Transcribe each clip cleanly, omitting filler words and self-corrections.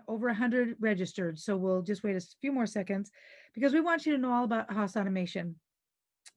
over 100 registered. So we'll just wait a few more seconds because we want you to know all about Haas Automation.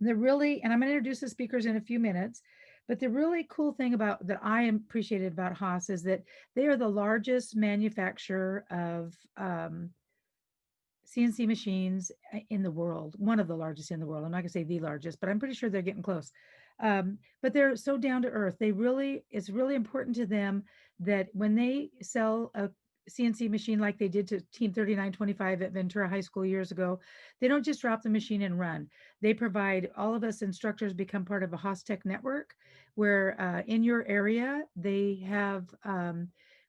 They're really, and I'm going to introduce the speakers in a few minutes, but the really cool thing about that I appreciated about Haas is that they are the largest manufacturer of CNC machines in the world, one of the largest in the world. I'm not going to say the largest, but I'm pretty sure they're getting close. But they're so down to earth. It's really important to them that when they sell a CNC machine like they did to Team 3925 at Ventura High School years ago, they don't just drop the machine and run. They provide all of us instructors become part of a Haas Tech network where in your area they have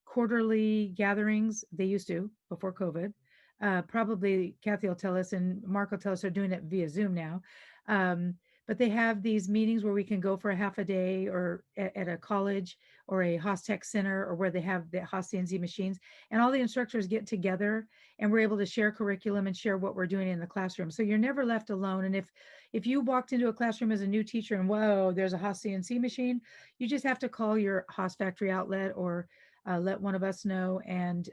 quarterly gatherings. They used to before COVID. Probably Kathy will tell us and Mark will tell us they're doing it via Zoom now. But they have these meetings where we can go for a half a day or at a college or a Haas Tech Center or where they have the Haas CNC machines, and all the instructors get together and we're able to share curriculum and share what we're doing in the classroom. So you're never left alone. And if you walked into a classroom as a new teacher and whoa, there's a Haas CNC machine, you just have to call your Haas Factory Outlet or let one of us know, and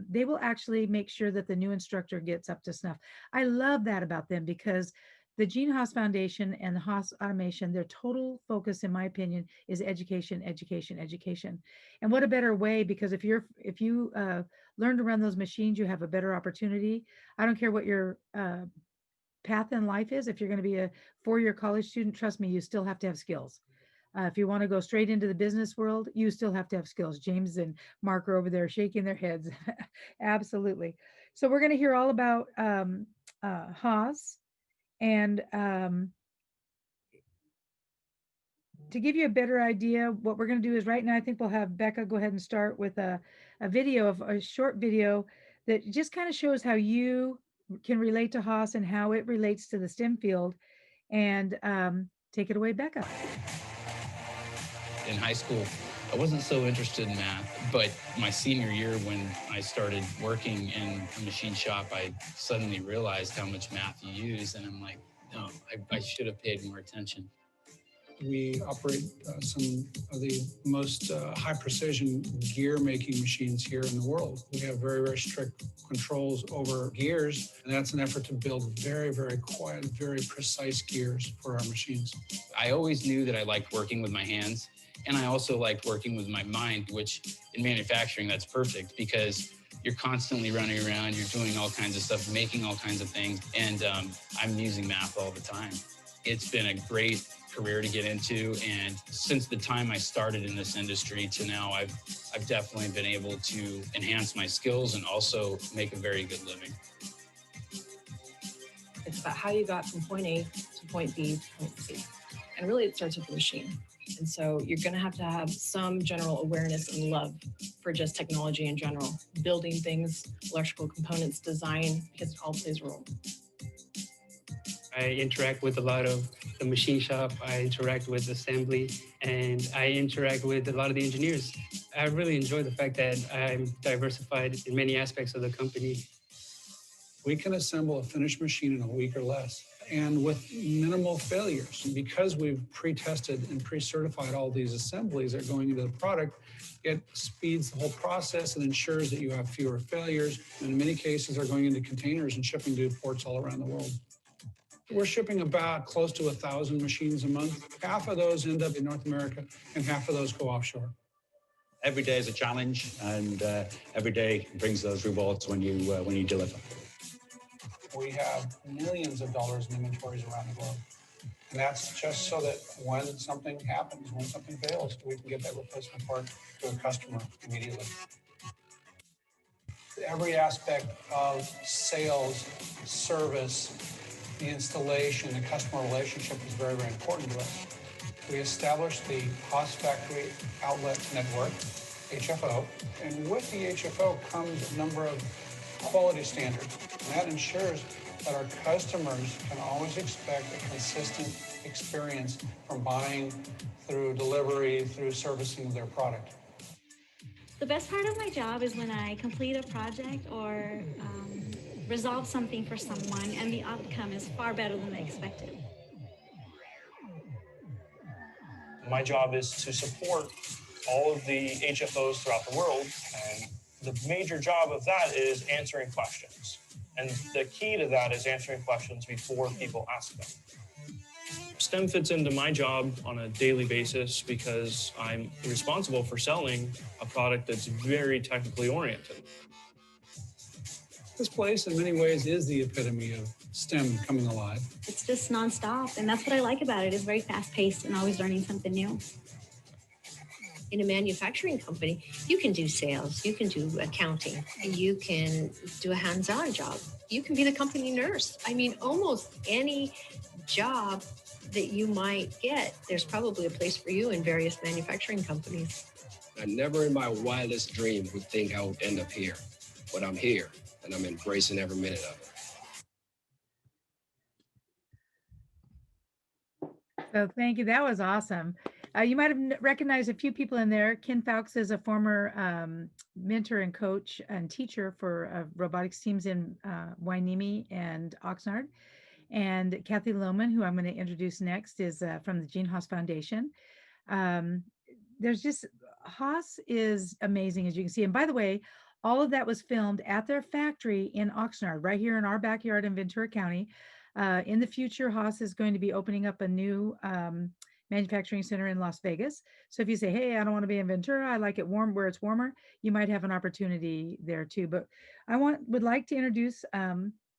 they will actually make sure that the new instructor gets up to snuff. I love that about them because the Gene Haas Foundation and the Haas Automation, their total focus, in my opinion, is education, education, education. And what a better way, because if you learn to run those machines, you have a better opportunity. I don't care what your path in life is. If you're going to be a four-year college student, trust me, you still have to have skills. If you want to go straight into the business world, you still have to have skills. James and Mark are over there shaking their heads. Absolutely. So we're going to hear all about Haas. And to give you a better idea, what we're going to do is right now, I think we'll have Becca go ahead and start with a video of a short video that just kind of shows how you can relate to Haas and how it relates to the STEM field. And take it away, Becca. In high school, I wasn't so interested in math, but my senior year when I started working in a machine shop, I suddenly realized how much math you use, and I'm like, no, I should have paid more attention. We operate some of the most high precision gear making machines here in the world. We have very, very strict controls over gears, and that's an effort to build very, very quiet, very precise gears for our machines. I always knew that I liked working with my hands, and I also liked working with my mind, which in manufacturing, that's perfect because you're constantly running around, you're doing all kinds of stuff, making all kinds of things, and I'm using math all the time. It's been a great career to get into, and since the time I started in this industry to now, I've definitely been able to enhance my skills and also make a very good living. It's about how you got from point A to point B to point C. And really it starts with the machine. And so you're going to have some general awareness and love for just technology in general, building things, electrical components, design, because it all plays a role. I interact with a lot of the machine shop, I interact with assembly, and I interact with a lot of the engineers. I really enjoy the fact that I'm diversified in many aspects of the company. We can assemble a finished machine in a week or less, and with minimal failures. Because we've pre-tested and pre-certified all these assemblies that are going into the product, it speeds the whole process and ensures that you have fewer failures. And in many cases, are going into containers and shipping to ports all around the world. We're shipping about close to 1,000 machines a month. Half of those end up in North America, and half of those go offshore. Every day is a challenge, and every day brings those rewards when you deliver. We have millions of dollars in inventories around the globe. And that's just so that when something happens, when something fails, we can get that replacement part to a customer immediately. Every aspect of sales, service, the installation, the customer relationship is very, very important to us. We established the Haas Factory Outlet Network, HFO, and with the HFO comes a number of quality standards. And that ensures that our customers can always expect a consistent experience from buying through delivery, through servicing of their product. The best part of my job is when I complete a project or resolve something for someone and the outcome is far better than they expected. My job is to support all of the HFOs throughout the world and The major job of that is answering questions. And the key to that is answering questions before people ask them. STEM fits into my job on a daily basis because I'm responsible for selling a product that's very technically oriented. This place, in many ways, is the epitome of STEM coming alive. It's just nonstop, and that's what I like about it. It's very fast-paced and always learning something new. In a manufacturing company, you can do sales, you can do accounting, you can do a hands-on job, you can be the company nurse. I mean, almost any job that you might get, there's probably a place for you in various manufacturing companies. I never in my wildest dream would think I would end up here, but I'm here and I'm embracing every minute of it. So thank you. That was awesome. You might have recognized a few people in there. Ken Fowkes is a former mentor and coach and teacher for robotics teams in Wainimi and Oxnard. And Kathy Looman, who I'm going to introduce next, is from the Gene Haas Foundation. There's just, Haas is amazing, as you can see. And by the way, all of that was filmed at their factory in Oxnard, right here in our backyard in Ventura County. In the future, Haas is going to be opening up a new manufacturing center in Las Vegas. So if you say, hey, I don't want to be in Ventura, I like it warm where it's warmer, you might have an opportunity there too. But I would like to introduce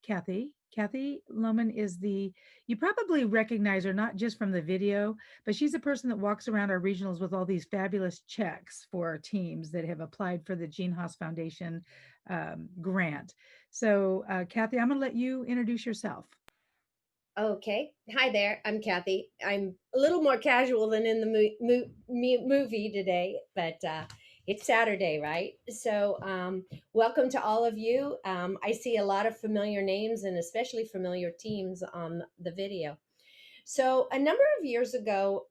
Kathy. Kathy Looman is you probably recognize her not just from the video, but she's a person that walks around our regionals with all these fabulous checks for our teams that have applied for the Gene Haas Foundation grant. So Kathy, I'm going to let you introduce yourself. Okay. Hi there. I'm Kathy. I'm a little more casual than in the movie today, but it's Saturday, right? So welcome to all of you. I see a lot of familiar names and especially familiar teams on the video. So a number of years ago,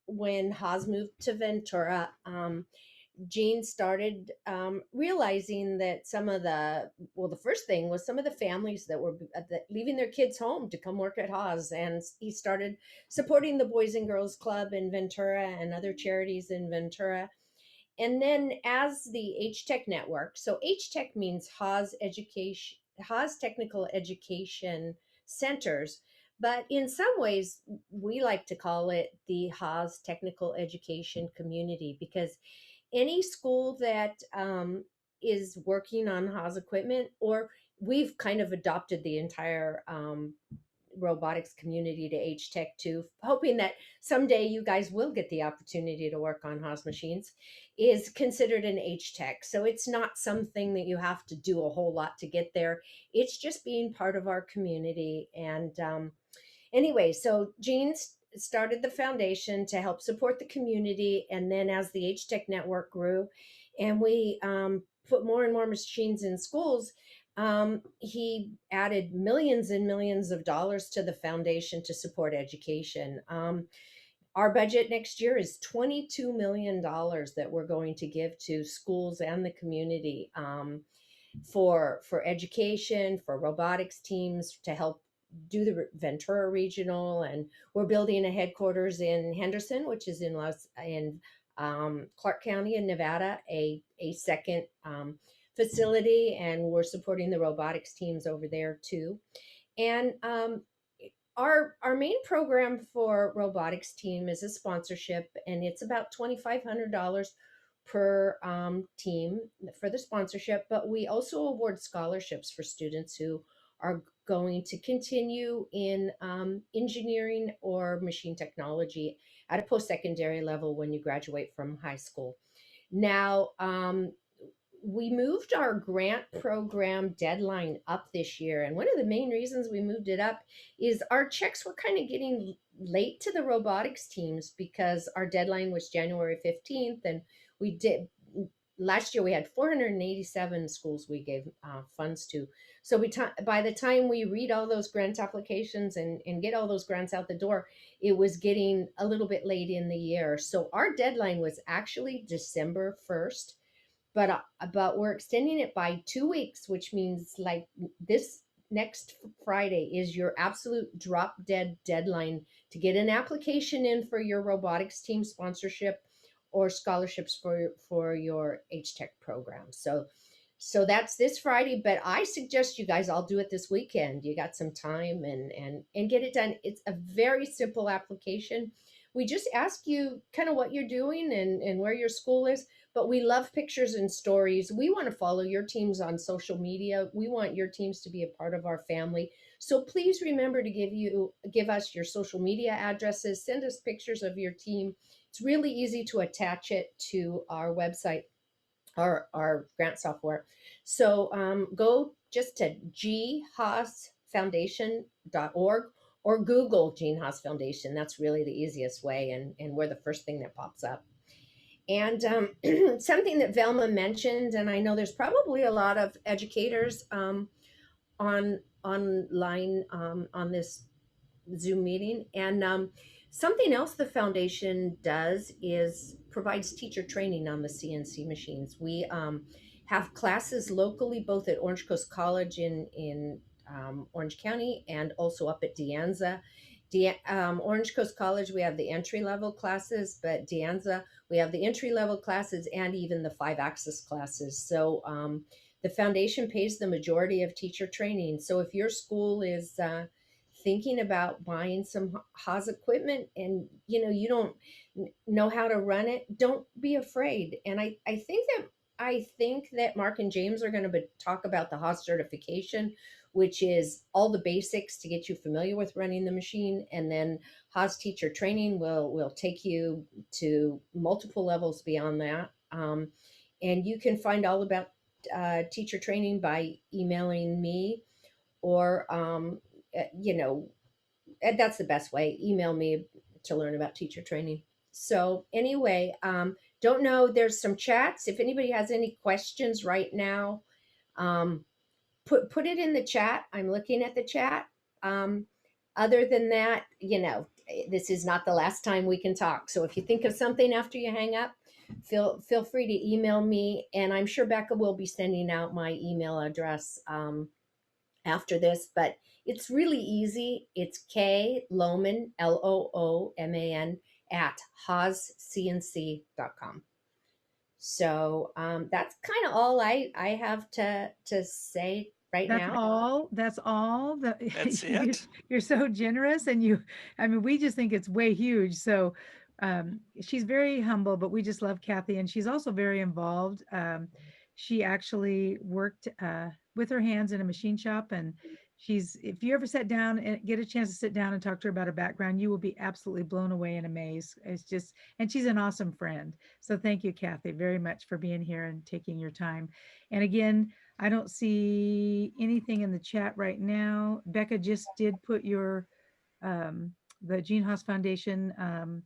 when Haas moved to Ventura, Gene started realizing that the first thing was some of the families that were leaving their kids home to come work at Haas. And he started supporting the Boys and Girls Club in Ventura and other charities in Ventura. And then as the H-Tech network, so H-Tech means Haas Technical Education Centers. But in some ways, we like to call it the Haas Technical Education Community, because any school that is working on Haas equipment, or we've kind of adopted the entire robotics community to H-Tech too, hoping that someday you guys will get the opportunity to work on Haas machines, is considered an H-Tech. So it's not something that you have to do a whole lot to get there. It's just being part of our community. And anyway, so Gene started the foundation to help support the community. And then as the H-Tech network grew and we put more and more machines in schools, he added millions and millions of dollars to the foundation to support education. Our budget next year is $22 million that we're going to give to schools and the community for education, for robotics teams, to help do the Ventura Regional, and we're building a headquarters in Henderson, which is in Clark County in Nevada, a second facility, and we're supporting the robotics teams over there too. And our main program for robotics team is a sponsorship, and it's about $2,500 per team for the sponsorship, but we also award scholarships for students who are going to continue in engineering or machine technology at a post-secondary level when you graduate from high school. Now, we moved our grant program deadline up this year. And one of the main reasons we moved it up is our checks were kind of getting late to the robotics teams, because our deadline was January 15th. And last year we had 487 schools we gave funds to. So by the time we read all those grant applications and get all those grants out the door, it was getting a little bit late in the year. So our deadline was actually December 1st, but we're extending it by 2 weeks, which means like this next Friday is your absolute drop dead deadline to get an application in for your robotics team sponsorship or scholarships for your H-Tech program. So that's this Friday, but I suggest you guys all do it this weekend. You got some time and get it done. It's a very simple application. We just ask you kind of what you're doing and where your school is, but we love pictures and stories. We want to follow your teams on social media. We want your teams to be a part of our family. So please remember to give us your social media addresses, send us pictures of your team. It's really easy to attach it to our website, our grant software. So go just to ghaasfoundation.org or Google Gene Haas Foundation. That's really the easiest way, and we're the first thing that pops up. And something that Velma mentioned, and I know there's probably a lot of educators online on this Zoom meeting. And something else the foundation does is provides teacher training on the CNC machines. We have classes locally, both at Orange Coast College in Orange County and also up at De Anza. Orange Coast College, we have the entry level classes, but De Anza, we have the entry level classes and even the 5-axis classes. So the foundation pays the majority of teacher training. So if your school is thinking about buying some Haas equipment and you don't know how to run it, don't be afraid. And I think that Mark and James are going to talk about the Haas certification, which is all the basics to get you familiar with running the machine, and then Haas teacher training will take you to multiple levels beyond that. And you can find all about teacher training by emailing me, or that's the best way. Email me to learn about teacher training. So anyway, don't know. There's some chats. If anybody has any questions right now, put it in the chat. I'm looking at the chat. Other than that, this is not the last time we can talk. So if you think of something after you hang up, feel free to email me, and I'm sure Becca will be sending out my email address after this, but it's really easy. It's K Looman, Looman, at haascnc.com. So that's kind of all I have to say right now. That's all. That's it. You're so generous, and we just think it's way huge. So she's very humble, but we just love Kathy, and she's also very involved. She actually worked with her hands in a machine shop, and if you ever sit down and get a chance to sit down and talk to her about her background, you will be absolutely blown away and amazed. And she's an awesome friend. So thank you, Kathy, very much for being here and taking your time. And again, I don't see anything in the chat right now. Becca just did put the Gene Haas Foundation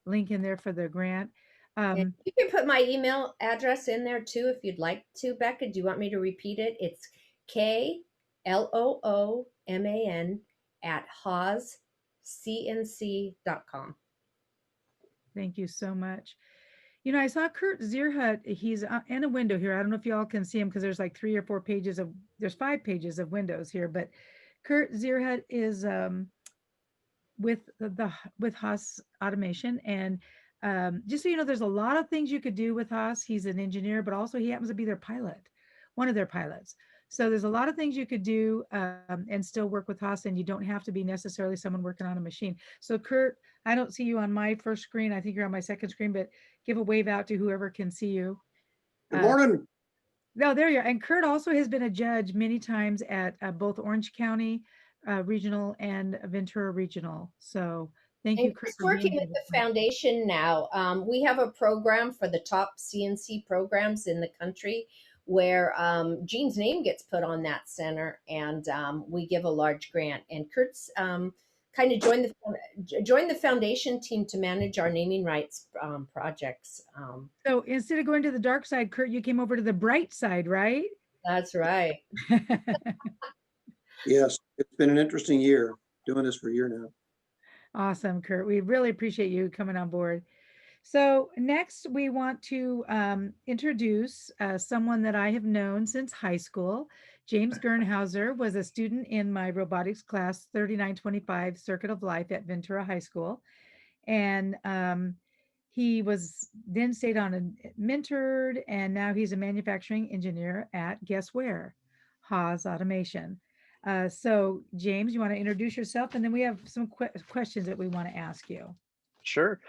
link in there for the grant. And you can put my email address in there too if you'd like to, Becca. Do you want me to repeat it? It's KLOOMAN at haascnc.com. Thank you so much. I saw Kurt Zierhut. He's in a window here. I don't know if y'all can see him because there's like 3 or 4 pages there's 5 pages of windows here, but Kurt Zierhut is with Haas Automation. And just so you know, there's a lot of things you could do with Haas. He's an engineer, but also he happens to be their pilot, one of their pilots. So there's a lot of things you could do and still work with Haas, and you don't have to be necessarily someone working on a machine. So Kurt, I don't see you on my first screen. I think you're on my second screen, but give a wave out to whoever can see you. Good morning. No, there you are. And Kurt also has been a judge many times at both Orange County Regional and Ventura Regional. So thank you, Kurt. He's working with the foundation now. We have a program for the top CNC programs in the country where Gene's name gets put on that center, and we give a large grant. And Kurt's kind of joined the foundation team to manage our naming rights projects. So instead of going to the dark side, Kurt, you came over to the bright side, right? That's right. Yes, it's been an interesting year doing this for a year now. Awesome, Kurt. We really appreciate you coming on board. So next we want to introduce someone that I have known since high school. James Gernheuser was a student in my robotics class 3925 Circuit of Life at Ventura High School. And He was then stayed on and mentored, and now he's a manufacturing engineer at guess where? Haas Automation. So, James, you want to introduce yourself, and then we have some questions that we want to ask you. Sure.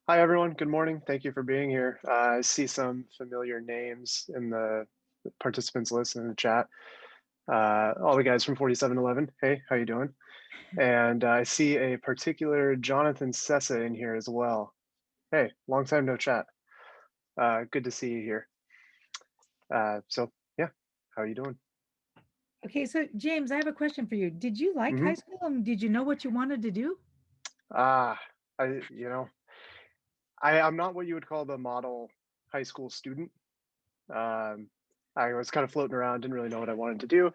Hi, everyone. Good morning. Thank you for being here. I see some familiar names in the participants list in the chat. All the guys from 4711. Hey, how you doing? And I see a particular Jonathan Sessa in here as well. Hey, long time no chat. Good to see you here. So yeah, how are you doing? Okay, so James, I have a question for you. Did you like high school, and did you know what you wanted to do? I'm not what you would call the model high school student. I was kind of floating around, didn't really know what I wanted to do,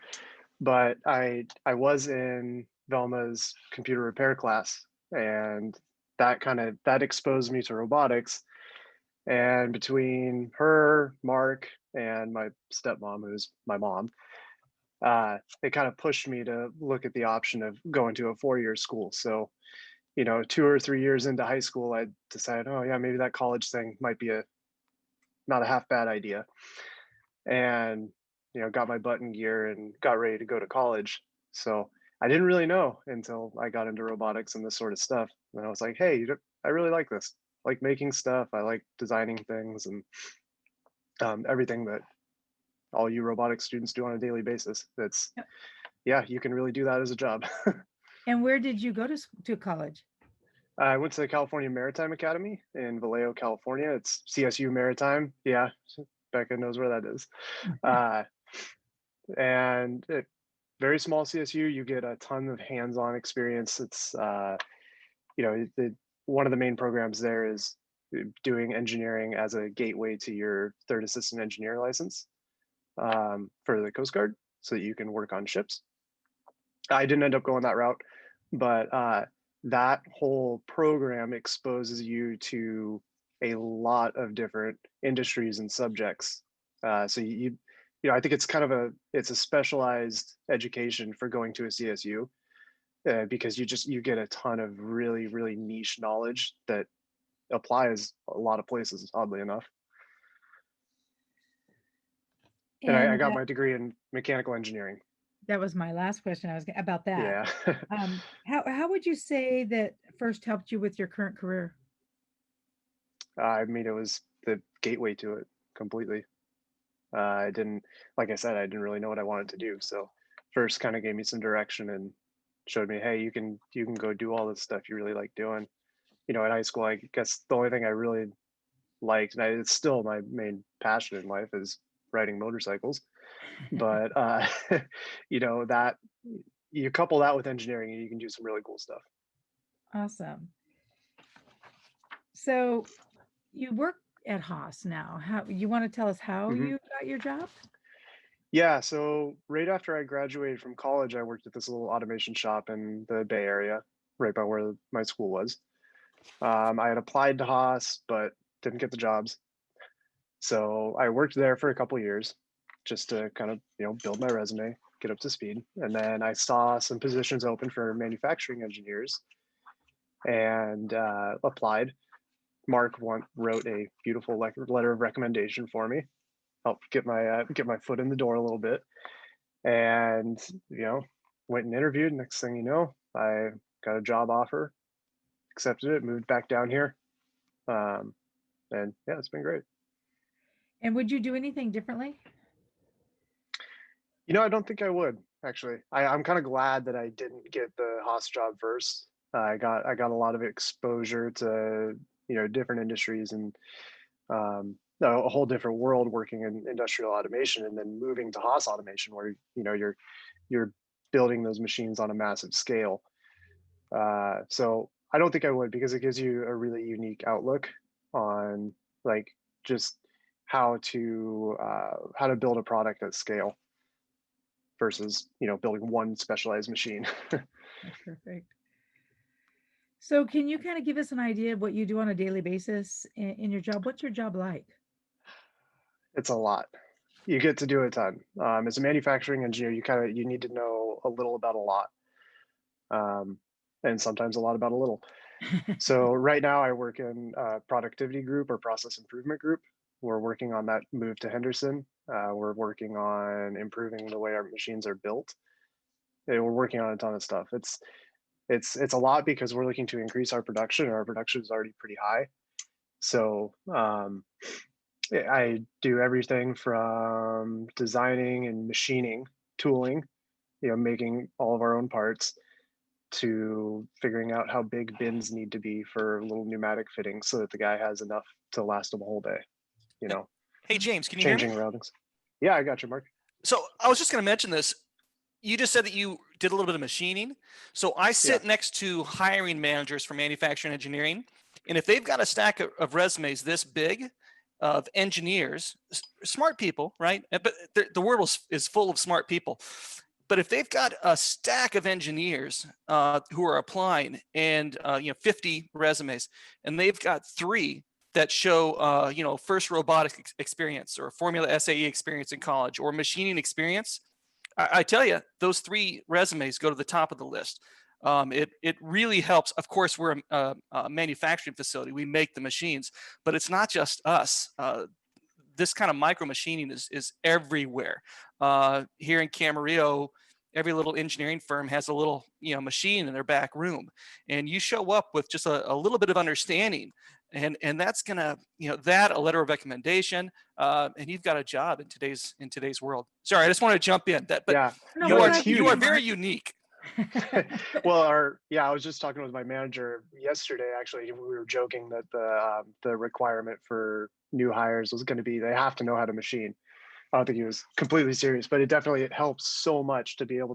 but I was in Velma's computer repair class, and that exposed me to robotics. And between her, Mark, and my stepmom, who's my mom, it kind of pushed me to look at the option of going to a 4-year school. So, 2 or 3 years into high school, I decided, oh yeah, maybe that college thing might be not a half bad idea. And, got my butt in gear and got ready to go to college. So I didn't really know until I got into robotics and this sort of stuff. And I was like, hey, I really like this. I like making stuff. I like designing things and everything that all you robotics students do on a daily basis. Yeah, you can really do that as a job. And where did you go to college? I went to the California Maritime Academy in Vallejo, California. It's CSU Maritime. Yeah, Becca knows where that is. And very small CSU, you get a ton of hands-on experience. It's, one of the main programs there is doing engineering as a gateway to your third assistant engineer license for the Coast Guard so that you can work on ships. I didn't end up going that route, but that whole program exposes you to a lot of different industries and subjects. So I think it's it's a specialized education for going to a CSU because you get a ton of really, really niche knowledge that applies a lot of places, oddly enough. And I got my degree in mechanical engineering. That was my last question. About that. Yeah. How would you say that first helped you with your current career? I mean, it was the gateway to it completely. Like I said, I didn't really know what I wanted to do. So first kind of gave me some direction and showed me, hey, you can go do all this stuff you really like doing. In high school, I guess the only thing I really liked, and it's still my main passion in life, is riding motorcycles. But that you couple that with engineering and you can do some really cool stuff. Awesome. So you work at Haas now. How you want to tell us how you got your job? Yeah, so right after I graduated from college, I worked at this little automation shop in the Bay Area, right by where my school was. I had applied to Haas, but didn't get the jobs. So I worked there for a couple of years just to kind of, build my resume, get up to speed. And then I saw some positions open for manufacturing engineers and applied. Mark wrote a beautiful letter of recommendation for me, helped get my foot in the door a little bit, and went and interviewed. Next thing you know, I got a job offer, accepted it, moved back down here, and yeah, it's been great. And would you do anything differently? I don't think I would actually. I'm kind of glad that I didn't get the Haas job first. I got a lot of exposure to different industries and a whole different world working in industrial automation, and then moving to Haas Automation where you're building those machines on a massive scale. So I don't think I would, because it gives you a really unique outlook on just how to build a product at scale versus building one specialized machine. That's perfect. So can you kind of give us an idea of what you do on a daily basis in your job? What's your job like? It's a lot. You get to do a ton. As a manufacturing engineer, you need to know a little about a lot, and sometimes a lot about a little. So right now I work in a productivity group or process improvement group. We're working on that move to Henderson. We're working on improving the way our machines are built. We're working on a ton of stuff. It's a lot because we're looking to increase our production. Our production is already pretty high. So I do everything from designing and machining, tooling, making all of our own parts, to figuring out how big bins need to be for little pneumatic fittings so that the guy has enough to last him a whole day. Hey, James, can you hear Changing me? routings. Yeah, I got you, Mark. So I was just going to mention this. You just said that you did a little bit of machining. So I sit next to hiring managers for manufacturing engineering. And if they've got a stack of resumes this big of engineers, smart people, right? But the world is full of smart people. But if they've got a stack of engineers who are applying and 50 resumes, and they've got 3 that show first robotics experience or Formula SAE experience in college or machining experience, I tell you, those 3 resumes go to the top of the list. It really helps. Of course, we're a manufacturing facility. We make the machines, but it's not just us. This kind of micro machining is everywhere. Here in Camarillo, every little engineering firm has a little machine in their back room, and you show up with just a little bit of understanding, and that's gonna that a letter of recommendation, and you've got a job in today's world. Sorry, I just want to jump in that, but Yeah, you are very unique. Well, I was just talking with my manager yesterday. Actually, we were joking that the requirement for new hires was going to be they have to know how to machine. I don't think he was completely serious, but it helps so much to be able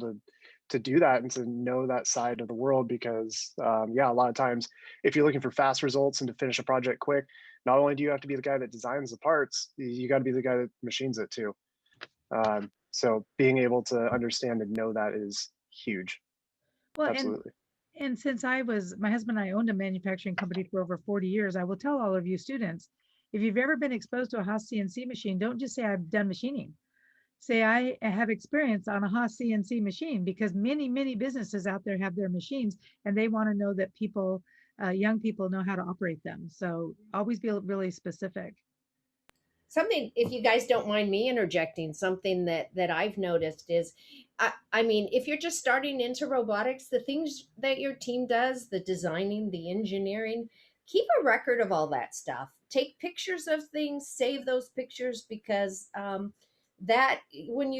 to do that and to know that side of the world because a lot of times if you're looking for fast results and to finish a project quick, not only do you have to be the guy that designs the parts, you got to be the guy that machines it too. So being able to understand and know that is huge. Well, Absolutely. and since my husband and I owned a manufacturing company for over 40 years, I will tell all of you students, if you've ever been exposed to a Haas CNC machine, don't just say I've done machining. Say I have experience on a Haas CNC machine, because many, many businesses out there have their machines and they want to know that young people know how to operate them. So always be really specific. Something, if you guys don't mind me interjecting, something that I've noticed is, I mean, if you're just starting into robotics, the things that your team does, the designing, the engineering, keep a record of all that stuff. Take pictures of things, save those pictures, because that when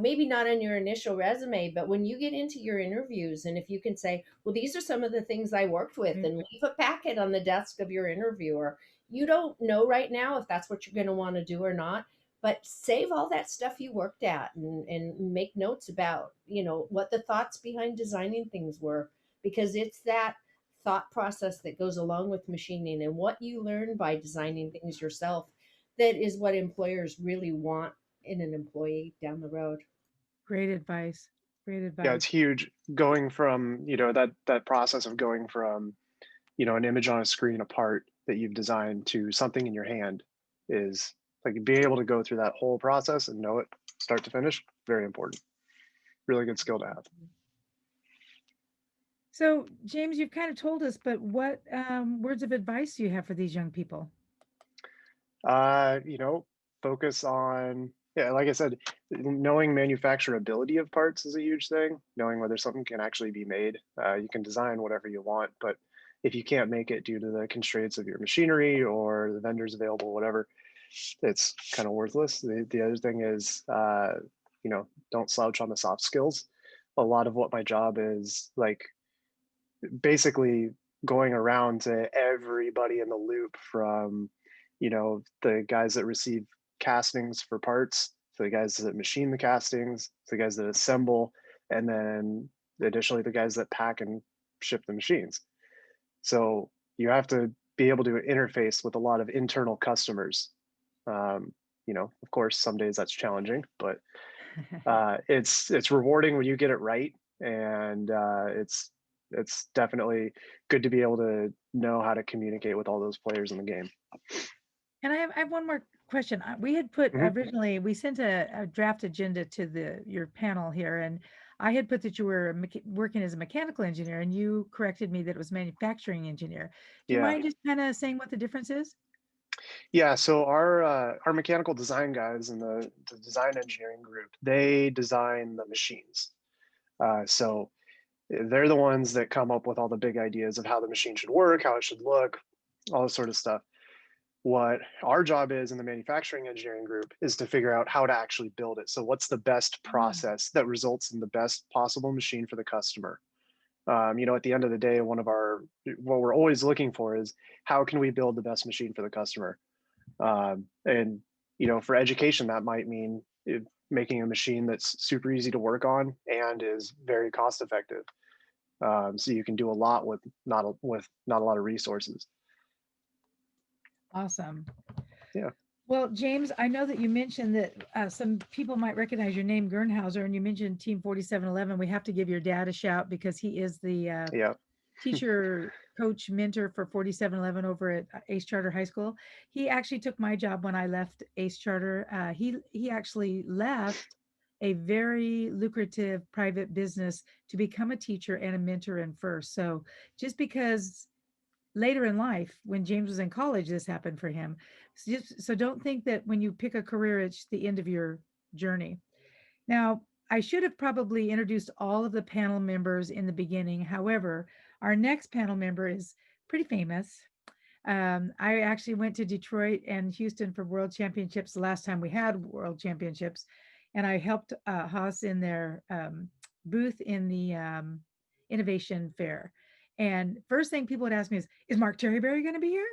maybe not on your initial resume, but when you get into your interviews, and if you can say, well, these are some of the things I worked with, and leave a packet on the desk of your interviewer. You don't know right now if that's what you're going to want to do or not, but save all that stuff you worked at, and make notes about what the thoughts behind designing things were, because it's that thought process that goes along with machining and what you learn by designing things yourself that is what employers really want in an employee down the road. Great advice. Great advice. Yeah, it's huge going from that process of going from an image on a screen, a part that you've designed, to something in your hand, is like being able to go through that whole process and know it start to finish. Very important. Really good skill to have. So James, you've kind of told us, but what words of advice do you have for these young people? Focus on, like I said, knowing manufacturability of parts is a huge thing. Knowing whether something can actually be made. You can design whatever you want, but if you can't make it due to the constraints of your machinery or the vendors available, whatever, it's kind of worthless. The other thing is, don't slouch on the soft skills. A lot of what my job is, like, basically going around to everybody in the loop, from the guys that receive castings for parts, to the guys that machine the castings, to the guys that assemble, and then additionally the guys that pack and ship the machines. So you have to be able to interface with a lot of internal customers. Of course, some days that's challenging, but it's rewarding when you get it right, and it's definitely good to be able to know how to communicate with all those players in the game. And I have one more question. We had put originally, we sent a draft agenda to your panel here, and I had put that you were working as a mechanical engineer, and you corrected me that it was manufacturing engineer. Do you Yeah. mind just kind of saying what the difference is? Yeah, so our mechanical design guys in the design engineering group, they design the machines. So they're the ones that come up with all the big ideas of how the machine should work, how it should look, all this sort of stuff. What our job is in the manufacturing engineering group is to figure out how to actually build it. So what's the best process that results in the best possible machine for the customer? At the end of the day, what we're always looking for is how can we build the best machine for the customer? And for education, that might mean making a machine that's super easy to work on and is very cost effective. So you can do a lot with not a lot of resources. Awesome. Yeah. Well, James, I know that you mentioned that some people might recognize your name, Gernheuser, and you mentioned Team 4711. We have to give your dad a shout because he is the teacher, coach, mentor for 4711 over at Ace Charter High School. He actually took my job when I left Ace Charter. He actually left a very lucrative private business to become a teacher and a mentor in first. So just because later in life, when James was in college, this happened for him. So don't think that when you pick a career, it's the end of your journey. Now, I should have probably introduced all of the panel members in the beginning. However, our next panel member is pretty famous. I actually went to Detroit and Houston for World Championships the last time we had World Championships, and I helped Haas in their booth in the Innovation Fair. And first thing people would ask me is Mark Terryberry going to be here?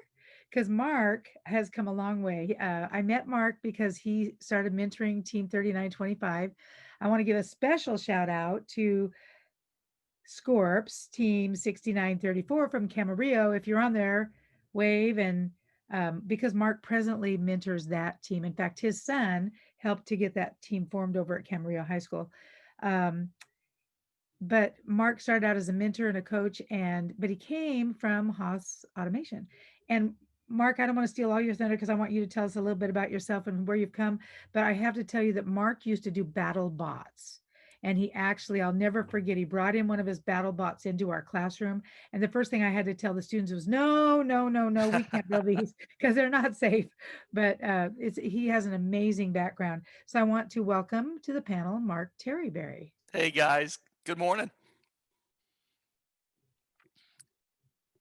Because Mark has come a long way. I met Mark because he started mentoring Team 3925. I want to give a special shout out to Scorps Team 6934 from Camarillo. If you're on there, wave. And because Mark presently mentors that team. In fact, his son helped to get that team formed over at Camarillo High School. But Mark started out as a mentor and a coach, but he came from Haas Automation. And Mark, I don't want to steal all your thunder because I want you to tell us a little bit about yourself and where you've come. But I have to tell you that Mark used to do battle bots. And he actually, I'll never forget, he brought in one of his battle bots into our classroom. And the first thing I had to tell the students was, no, we can't build these because they're not safe. But he has an amazing background. So I want to welcome to the panel, Mark Terryberry. Hey guys, good morning.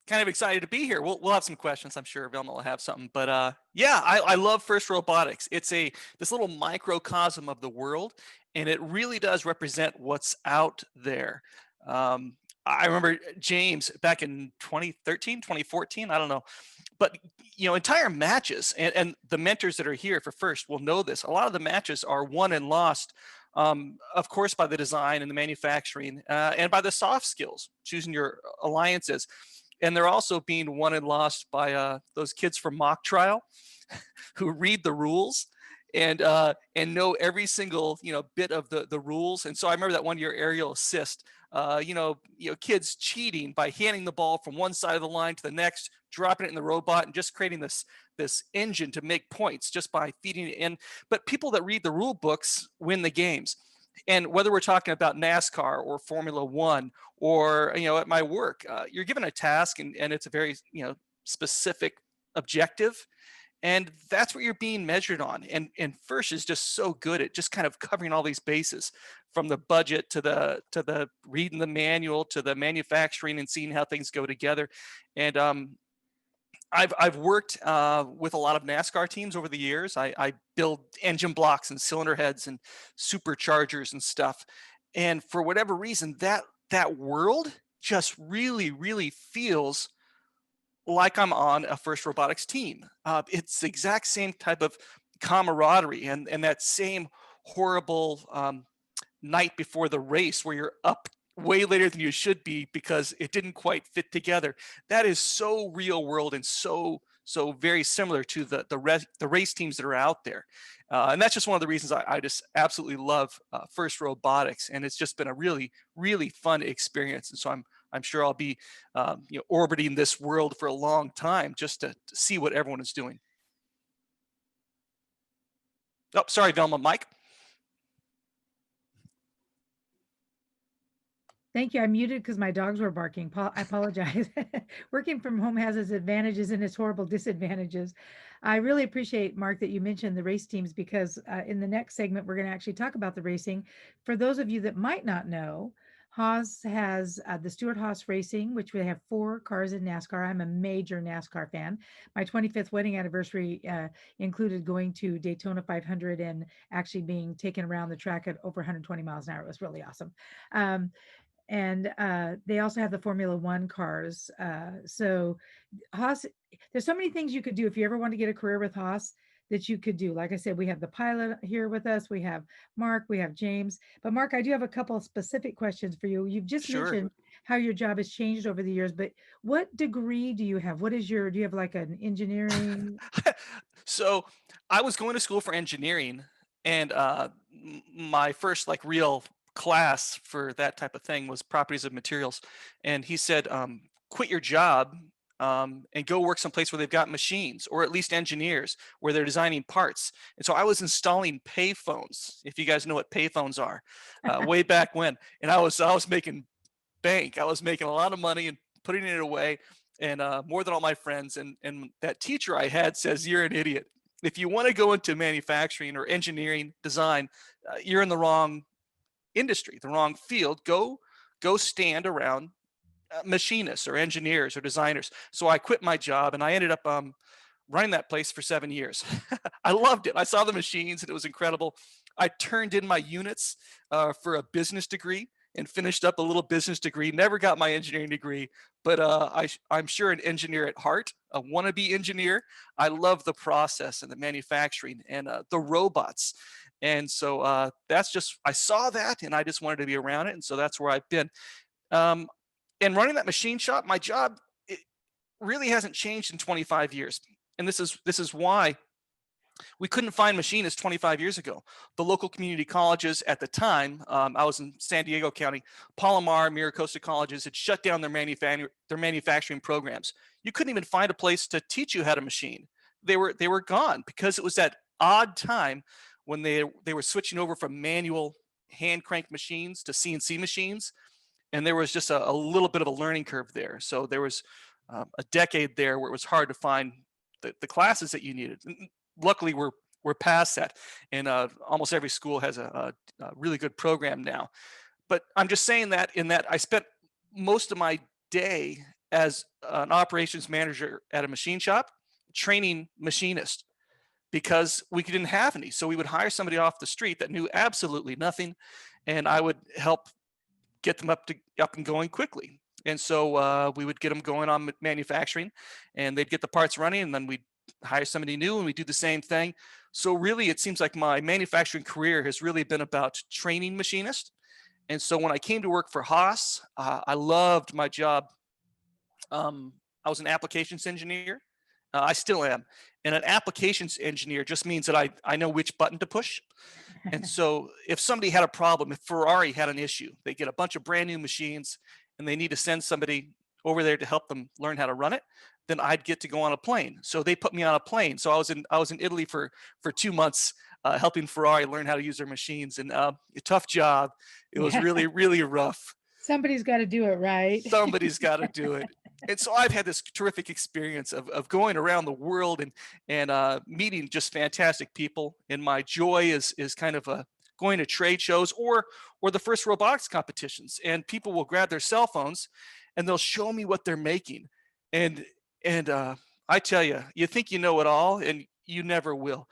Kind of excited to be here. We'll have some questions. I'm sure Vilma will have something, but yeah, I love FIRST Robotics. It's this little microcosm of the world, and it really does represent what's out there. I remember James back in 2013, 2014, I don't know, but entire matches, and the mentors that are here for FIRST will know this. A lot of the matches are won and lost, of course, by the design and the manufacturing, and by the soft skills, choosing your alliances. And they're also being won and lost by those kids from mock trial who read the rules and know every single bit of the rules. And so I remember that one year aerial assist, kids cheating by handing the ball from one side of the line to the next, dropping it in the robot, and just creating this engine to make points just by feeding it in. But people that read the rule books win the games. And whether we're talking about NASCAR or Formula One or, at my work, you're given a task and it's a very, specific objective. And that's what you're being measured on. And FIRST is just so good at just kind of covering all these bases, from the budget to the reading the manual to the manufacturing and seeing how things go together. And I've worked with a lot of NASCAR teams over the years. I build engine blocks and cylinder heads and superchargers and stuff. And for whatever reason, that world just really, really feels like I'm on a FIRST Robotics team. It's the exact same type of camaraderie and that same horrible night before the race where you're up way later than you should be because it didn't quite fit together. That is so real world and so very similar to the race teams that are out there. And that's just one of the reasons I just absolutely love FIRST Robotics. And it's just been a really, really fun experience. And so I'm sure I'll be orbiting this world for a long time just to see what everyone is doing. Oh, sorry, Velma, Mike. Thank you. I muted because my dogs were barking. I apologize. Working from home has its advantages and its horrible disadvantages. I really appreciate, Mark, that you mentioned the race teams because in the next segment, we're going to actually talk about the racing. For those of you that might not know, Haas has the Stewart Haas Racing, which we have 4 cars in NASCAR. I'm a major NASCAR fan. My 25th wedding anniversary included going to Daytona 500 and actually being taken around the track at over 120 miles an hour. It was really awesome. And they also have the Formula One cars. So Haas, there's so many things you could do if you ever want to get a career with Haas that you could do. Like I said, we have the pilot here with us. We have Mark, we have James. But Mark, I do have a couple of specific questions for you. You've just Sure. mentioned how your job has changed over the years, but what degree do you have? Do you have like an engineering? So I was going to school for engineering, and my first like real class for that type of thing was properties of materials. And he said, quit your job and go work someplace where they've got machines or at least engineers where they're designing parts. And so I was installing payphones, if you guys know what payphones are, way back when. And I was making bank. I was making a lot of money and putting it away, and more than all my friends. And that teacher I had says, "You're an idiot. If you want to go into manufacturing or engineering design, you're in the wrong industry, the wrong field. Go stand around machinists or engineers or designers." So I quit my job and I ended up running that place for 7 years. I loved it. I saw the machines and it was incredible. I turned in my units for a business degree and finished up a little business degree. Never got my engineering degree, but I'm sure an engineer at heart, a wannabe engineer. I love the process and the manufacturing and the robots. And so that's just, I saw that and I just wanted to be around it. And so that's where I've been. Um, and running that machine shop, my job, it really hasn't changed in 25 years. And this is why we couldn't find machinists 25 years ago. The local community colleges at the time, I was in San Diego County, Palomar, Miracosta colleges had shut down their manufacturing programs. You couldn't even find a place to teach you how to machine. They were gone because it was that odd time when they were switching over from manual hand crank machines to CNC machines. And there was just a little bit of a learning curve there. So there was a decade there where it was hard to find the classes that you needed. Luckily, we're past that, and almost every school has a really good program now. But I'm just saying that in that I spent most of my day as an operations manager at a machine shop training machinists because we didn't have any. So we would hire somebody off the street that knew absolutely nothing, and I would help get them up and going quickly. And so we would get them going on manufacturing, and they'd get the parts running, and then we'd hire somebody new, and we do the same thing. So really, it seems like my manufacturing career has really been about training machinists. And so when I came to work for Haas, I loved my job. I was an applications engineer. I still am. And an applications engineer just means that I know which button to push. And so if somebody had a problem, if Ferrari had an issue, they get a bunch of brand new machines and they need to send somebody over there to help them learn how to run it, then I'd get to go on a plane. So they put me on a plane. So I was in Italy for 2 months helping Ferrari learn how to use their machines, and a tough job. It was really, really rough. Somebody's got to do it, right? Somebody's got to do it. And so I've had this terrific experience of going around the world and meeting just fantastic people. And my joy is kind of going to trade shows or the first robotics competitions. And people will grab their cell phones and they'll show me what they're making. And I tell you, you think you know it all, and you never will.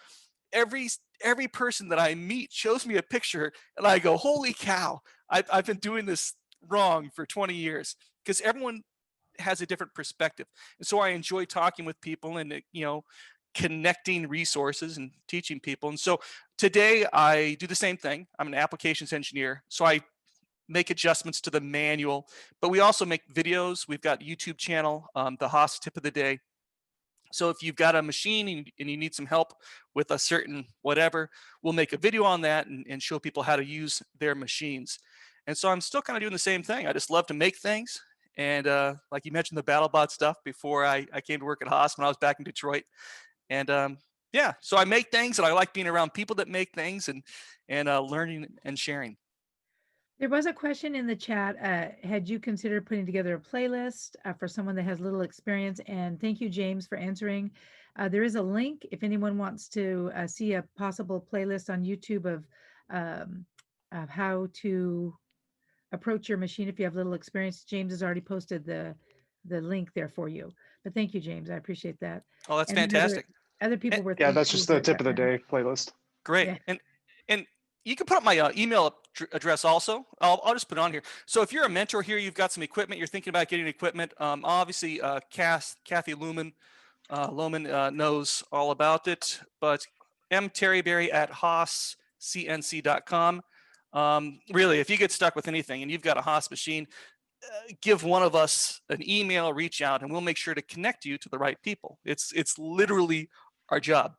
Every person that I meet shows me a picture, and I go, "Holy cow! I've been doing this wrong for 20 years," because everyone has a different perspective. And so I enjoy talking with people and connecting resources and teaching people. And so today I do the same thing. I'm an applications engineer, so I make adjustments to the manual, but we also make videos. We've got a YouTube channel, the Haas Tip of the Day. So if you've got a machine and you need some help with a certain whatever, we'll make a video on that and show people how to use their machines. And so I'm still kind of doing the same thing. I just love to make things. And like you mentioned, the BattleBot stuff before I came to work at Haas when I was back in Detroit. And yeah, so I make things, and I like being around people that make things and learning and sharing. There was a question in the chat. Had you considered putting together a playlist for someone that has little experience? And thank you, James, for answering. There is a link if anyone wants to see a possible playlist on YouTube of how to approach your machine if you have little experience. James has already posted the link there for you. But thank you, James. I appreciate that. Oh, that's And then fantastic. other people were Yeah, thinking that's just the tip of the day playlist. Great. Yeah. And you can put up my email address also. I'll just put it on here. So if you're a mentor here, you've got some equipment, you're thinking about getting equipment. Obviously, Kathy Looman knows all about it, but Terryberry at haascnc.com. Really, if you get stuck with anything and you've got a Haas machine, give one of us an email, reach out, and we'll make sure to connect you to the right people. It's literally our job.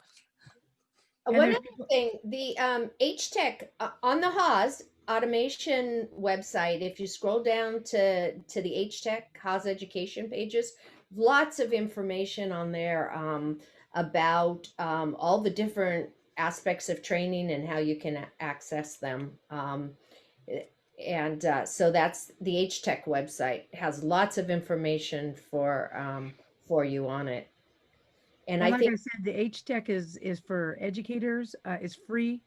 One other thing, the HTech on the Haas Automation website, if you scroll down to the HTech Haas education pages, lots of information on there about all the different aspects of training and how you can access them. So that's the HTech website, has lots of information for you on it. And well, I like think I said, the HTech is for educators. It's free.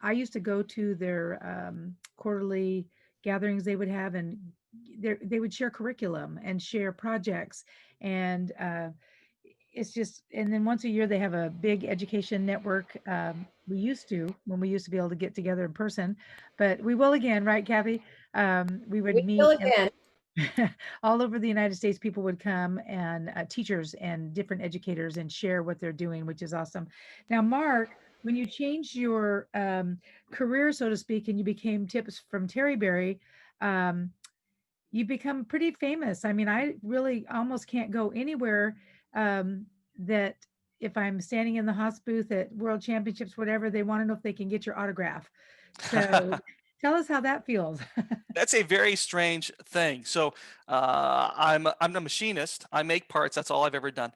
I used to go to their quarterly gatherings they would have, and they would share curriculum and share projects, and it's just. And then once a year they have a big education network. When we used to be able to get together in person, but we will again, right, Kathy? We would meet. will again. All over the United States, people would come, and teachers and different educators, and share what they're doing, which is awesome. Now, Mark, when you changed your career, so to speak, and you became tips from Terryberry, you become pretty famous. I mean, I really almost can't go anywhere that if I'm standing in the Haas booth at World Championships, whatever, they want to know if they can get your autograph. So tell us how that feels. That's a very strange thing. So I'm a machinist. I make parts. That's all I've ever done,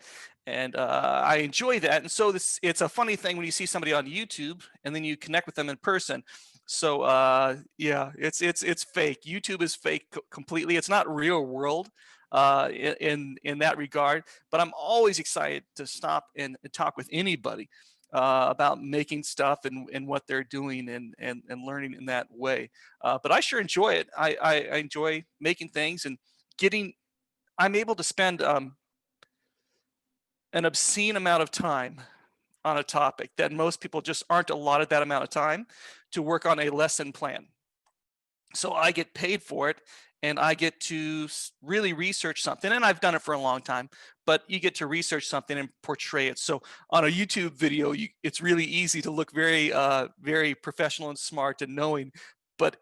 and I enjoy that. And so it's a funny thing when you see somebody on YouTube and then you connect with them in person. So yeah, it's fake. YouTube is fake completely. It's not real world in that regard. But I'm always excited to stop and talk with anybody about making stuff and what they're doing and learning in that way. But I sure enjoy it. I enjoy making things and I'm able to spend an obscene amount of time on a topic that most people just aren't allotted that amount of time to work on a lesson plan. So I get paid for it, and I get to really research something, and I've done it for a long time, but you get to research something and portray it. So on a YouTube video, it's really easy to look very, very professional and smart and knowing, but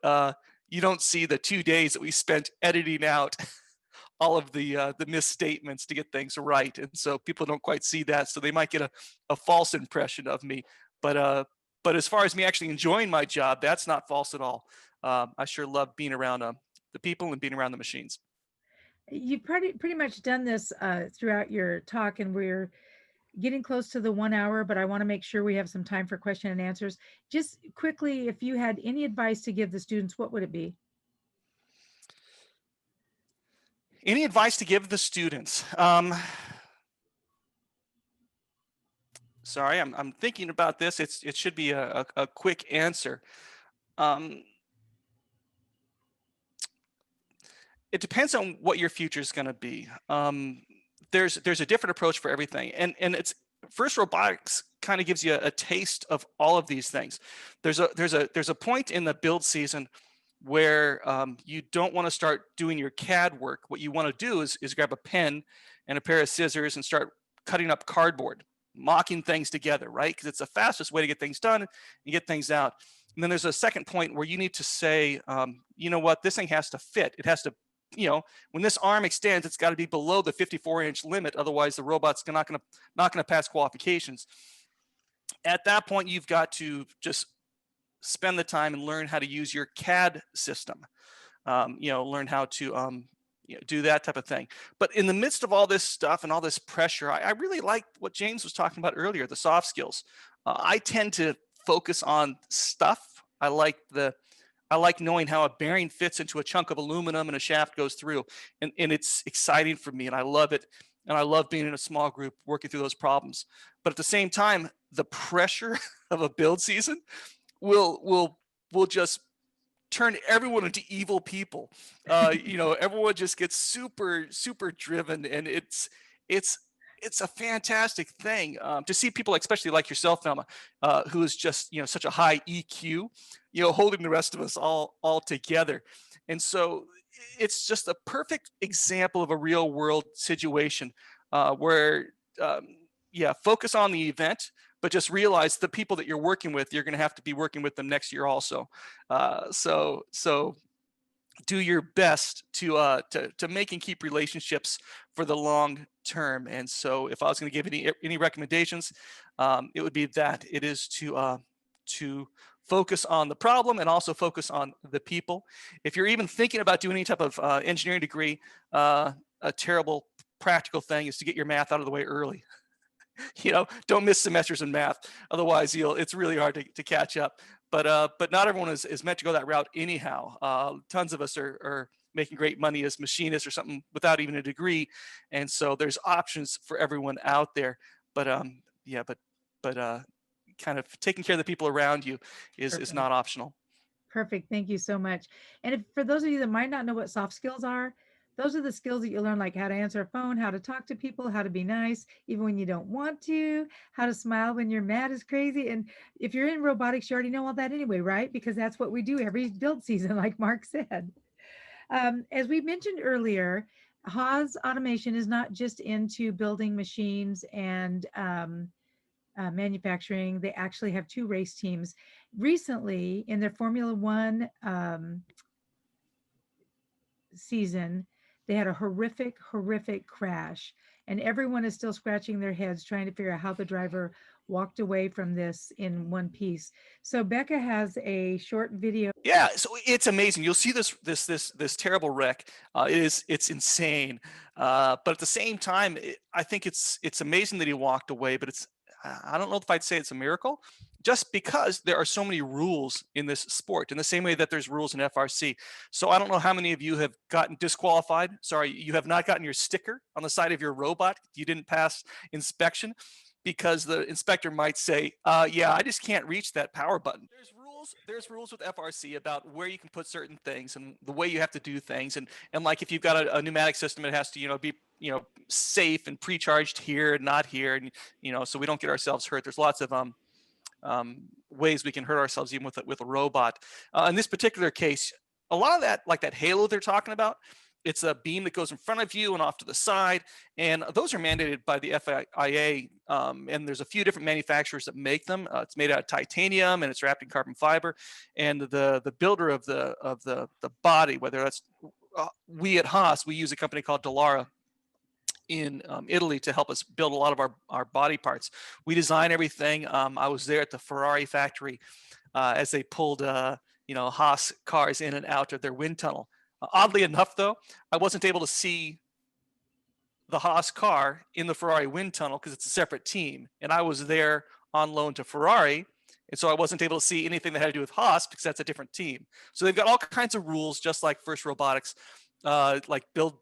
you don't see the 2 days that we spent editing out all of the misstatements to get things right. And so people don't quite see that. So they might get a false impression of me. But as far as me actually enjoying my job, that's not false at all. I sure love being around the people and being around the machines. You've pretty much done this throughout your talk, and we're getting close to the 1 hour, but I want to make sure we have some time for question and answers. Just quickly, if you had any advice to give the students, what would it be? Any advice to give the students? Sorry, I'm thinking about this. It should be a quick answer. It depends on what your future is going to be. There's a different approach for everything, and it's FIRST Robotics kind of gives you a taste of all of these things. There's a point in the build season where you don't want to start doing your CAD work. What you want to do is grab a pen and a pair of scissors and start cutting up cardboard, mocking things together, right? Because it's the fastest way to get things done and get things out. And then there's a second point where you need to say, you know what, this thing has to fit. It has to, when this arm extends, it's got to be below the 54-inch limit. Otherwise, the robot's not going to pass qualifications. At that point, you've got to just spend the time and learn how to use your CAD system. Learn how to do that type of thing. But in the midst of all this stuff and all this pressure, I really like what James was talking about earlier, the soft skills. I tend to focus on stuff. I like the I like knowing how a bearing fits into a chunk of aluminum and a shaft goes through. And it's exciting for me and I love it. And I love being in a small group working through those problems. But at the same time, the pressure of a build season will just turn everyone into evil people. You know, everyone just gets super driven, and it's a fantastic thing to see people, especially like yourself, Thelma, who is just, you know, such a high EQ, you know, holding the rest of us all together. And so it's just a perfect example of a real world situation where yeah, focus on the event, but just realize the people that you're working with, you're going to have to be working with them next year also. So do your best to make and keep relationships for the long term. And so if I was going to give any recommendations, it would be that it is to focus on the problem and also focus on the people. If you're even thinking about doing any type of engineering degree, a terrible practical thing is to get your math out of the way early. You know, don't miss semesters in math. Otherwise, it's really hard to catch up. But not everyone is meant to go that route anyhow. Tons of us are making great money as machinists or something without even a degree. And so there's options for everyone out there. But yeah, but kind of taking care of the people around you is not optional. Perfect. Thank you so much. And if, for those of you that might not know what soft skills are, those are the skills that you learn, like how to answer a phone, how to talk to people, how to be nice, even when you don't want to, how to smile when you're mad as crazy. And if you're in robotics, you already know all that anyway, right? Because that's what we do every build season, like Mark said. As we mentioned earlier, Haas Automation is not just into building machines and manufacturing. They actually have 2 race teams. Recently, in their Formula One season, they had a horrific crash, and everyone is still scratching their heads trying to figure out how the driver walked away from this in one piece. So Becca has a short video. Yeah, so it's amazing. You'll see this terrible wreck. It's insane. But at the same time, I think it's amazing that he walked away. But I don't know if I'd say it's a miracle, just because there are so many rules in this sport, in the same way that there's rules in FRC. So I don't know how many of you have gotten disqualified. Sorry, you have not gotten your sticker on the side of your robot. You didn't pass inspection, because the inspector might say, yeah, I just can't reach that power button. There's rules with FRC about where you can put certain things and the way you have to do things. And like if you've got a pneumatic system, it has to, you know, be, you know, safe and pre-charged here and not here. And, you know, so we don't get ourselves hurt. There's lots of ways we can hurt ourselves even with a robot. In this particular case, a lot of that, like that halo they're talking about, it's a beam that goes in front of you and off to the side, and those are mandated by the FIA. And there's a few different manufacturers that make them. It's made out of titanium and it's wrapped in carbon fiber. And the builder of the body, whether that's we at Haas, we use a company called Dallara in Italy to help us build a lot of our body parts. We design everything. I was there at the Ferrari factory as they pulled you know, Haas cars in and out of their wind tunnel. Oddly enough, though, I wasn't able to see the Haas car in the Ferrari wind tunnel because it's a separate team. And I was there on loan to Ferrari. And so I wasn't able to see anything that had to do with Haas because that's a different team. So they've got all kinds of rules, just like First Robotics, like build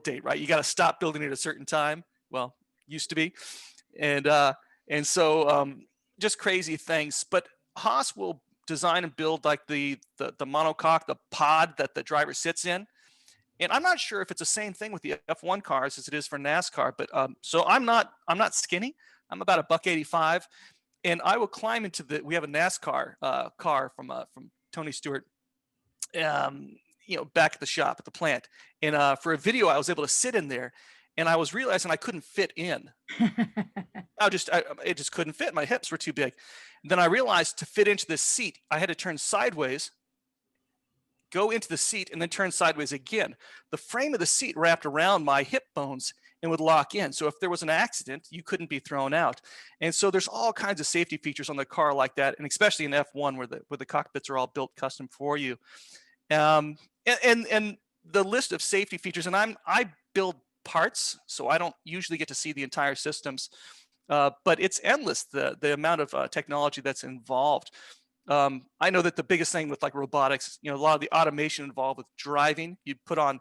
date, right? You got to stop building it at a certain time. Well, used to be. And so just crazy things. But Haas will design and build like the monocoque, the pod that the driver sits in. And I'm not sure if it's the same thing with the F1 cars as it is for NASCAR, but so I'm not skinny. I'm about $185, and I will climb into we have a NASCAR car from Tony Stewart, you know, back at the shop at the plant. And for a video, I was able to sit in there, and I was realizing I couldn't fit in. It just couldn't fit. My hips were too big. And then I realized to fit into this seat, I had to turn sideways, go into the seat, and then turn sideways again. The frame of the seat wrapped around my hip bones and would lock in. So if there was an accident, you couldn't be thrown out. And so there's all kinds of safety features on the car like that, and especially in F1 where the cockpits are all built custom for you. And the list of safety features, and I build parts, so I don't usually get to see the entire systems, but it's endless, the amount of technology that's involved. I know that the biggest thing with like robotics, a lot of the automation involved with driving, you put on,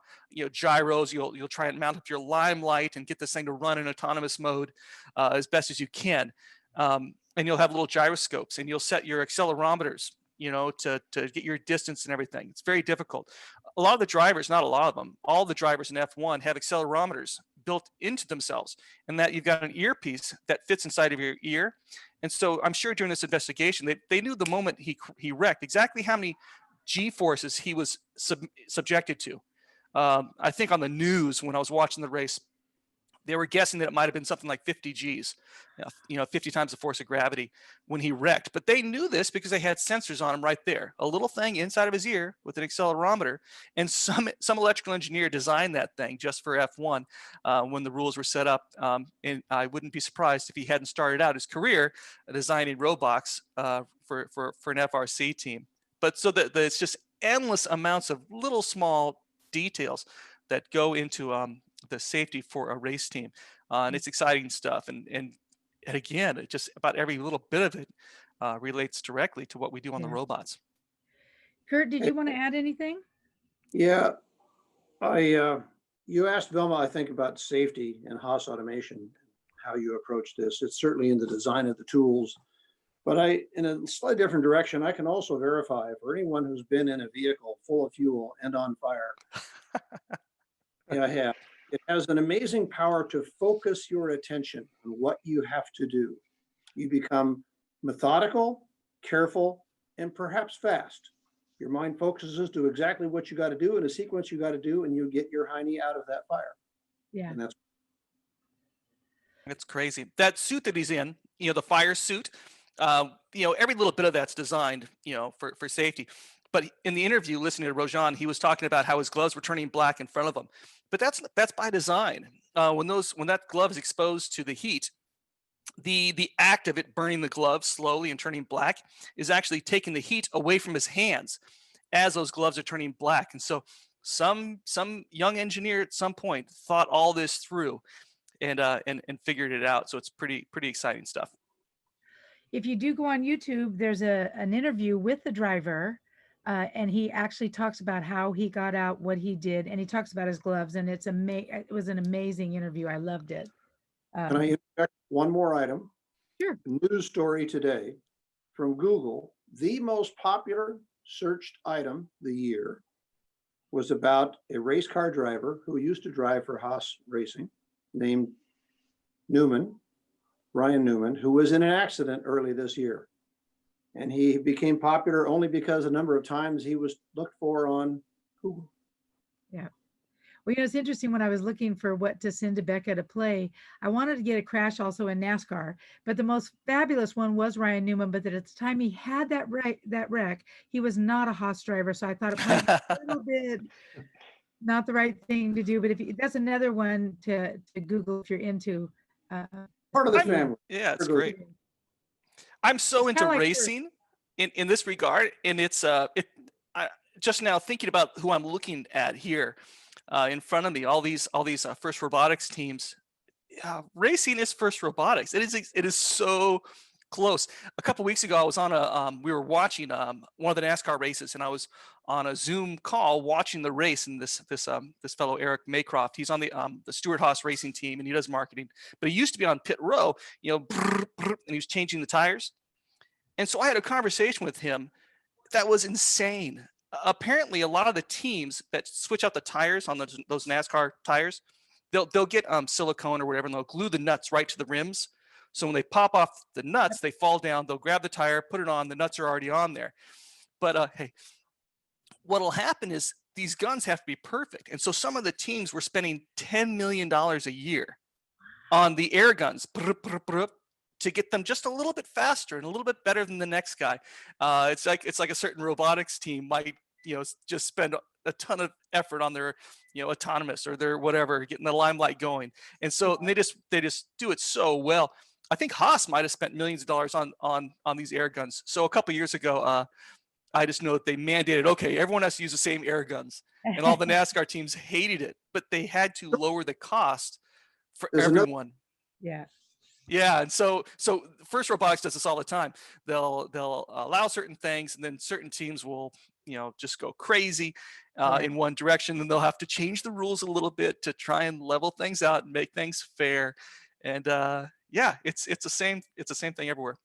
gyros, you'll try and mount up your limelight and get this thing to run in autonomous mode as best as you can. And you'll have little gyroscopes and you'll set your accelerometers, to get your distance and everything. It's very difficult. A lot of the drivers, not a lot of them, all the drivers in F1 have accelerometers built into themselves, and that you've got an earpiece that fits inside of your ear. And so I'm sure during this investigation, they knew the moment he wrecked exactly how many G forces he was subjected to. I think on the news when I was watching the race, they were guessing that it might have been something like 50 Gs, 50 times the force of gravity when he wrecked. But they knew this because they had sensors on him right there, a little thing inside of his ear with an accelerometer. And some electrical engineer designed that thing just for F1 when the rules were set up. And I wouldn't be surprised if he hadn't started out his career designing robots for an FRC team. But so that it's just endless amounts of little small details that go into the safety for a race team, and it's exciting stuff. And again, it just about every little bit of it relates directly to what we do on the robots. Kurt, did you want to add anything? Yeah, you asked Velma, I think, about safety and Haas Automation, how you approach this. It's certainly in the design of the tools, but in a slightly different direction, I can also verify for anyone who's been in a vehicle full of fuel and on fire. Yeah, I have. It has an amazing power to focus your attention on what you have to do. You become methodical, careful, and perhaps fast. Your mind focuses to exactly what you got to do in a sequence you got to do, and you get your hiney out of that fire. Yeah. And It's crazy. That suit that he's in, the fire suit, every little bit of that's designed, for safety. But in the interview, listening to Rojan, he was talking about how his gloves were turning black in front of him. But that's by design. When that glove is exposed to the heat, the act of it burning the glove slowly and turning black is actually taking the heat away from his hands as those gloves are turning black. And so some young engineer at some point thought all this through and figured it out. So it's pretty exciting stuff. If you do go on YouTube, there's an interview with the driver. And he actually talks about how he got out, what he did, and he talks about his gloves. And it was an amazing interview. I loved it. Can I interject one more item? Sure. News story today from Google. The most popular searched item the year was about a race car driver who used to drive for Haas Racing named Ryan Newman, who was in an accident early this year. And he became popular only because a number of times he was looked for on Google. Yeah. Well, it's interesting when I was looking for what to send to Becca to play, I wanted to get a crash also in NASCAR, but the most fabulous one was Ryan Newman, but that at the time he had that wreck, he was not a Haas driver. So I thought it might be a little bit not the right thing to do, but that's another one to Google if you're into. Part of the family. Yeah, it's great. I'm so into racing in this regard, and it's just now thinking about who I'm looking at here in front of me. All these First Robotics teams. Racing is First Robotics. It is so close. A couple weeks ago, I was on we were watching one of the NASCAR races, and I was on a Zoom call watching the race. And this fellow Eric Maycroft, he's on the Stewart Haas Racing team, and he does marketing. But he used to be on pit row, and he was changing the tires. And so I had a conversation with him that was insane. Apparently, a lot of the teams that switch out the tires on those NASCAR tires, they'll get silicone or whatever, and they'll glue the nuts right to the rims. So when they pop off the nuts, they fall down. They'll grab the tire, put it on. The nuts are already on there. But hey, what'll happen is these guns have to be perfect. And so some of the teams were spending $10 million a year on the air guns to get them just a little bit faster and a little bit better than the next guy. It's like a certain robotics team might just spend a ton of effort on their autonomous or their whatever, getting the limelight going. And so they just do it so well. I think Haas might have spent millions of dollars on these air guns. So a couple of years ago, I just know that they mandated, okay, everyone has to use the same air guns, and all the NASCAR teams hated it, but they had to lower the cost for everyone. Yeah. Yeah, and so First Robotics does this all the time. They'll allow certain things, and then certain teams will just go crazy Yeah. in one direction. Then they'll have to change the rules a little bit to try and level things out and make things fair. And yeah, it's the same thing everywhere.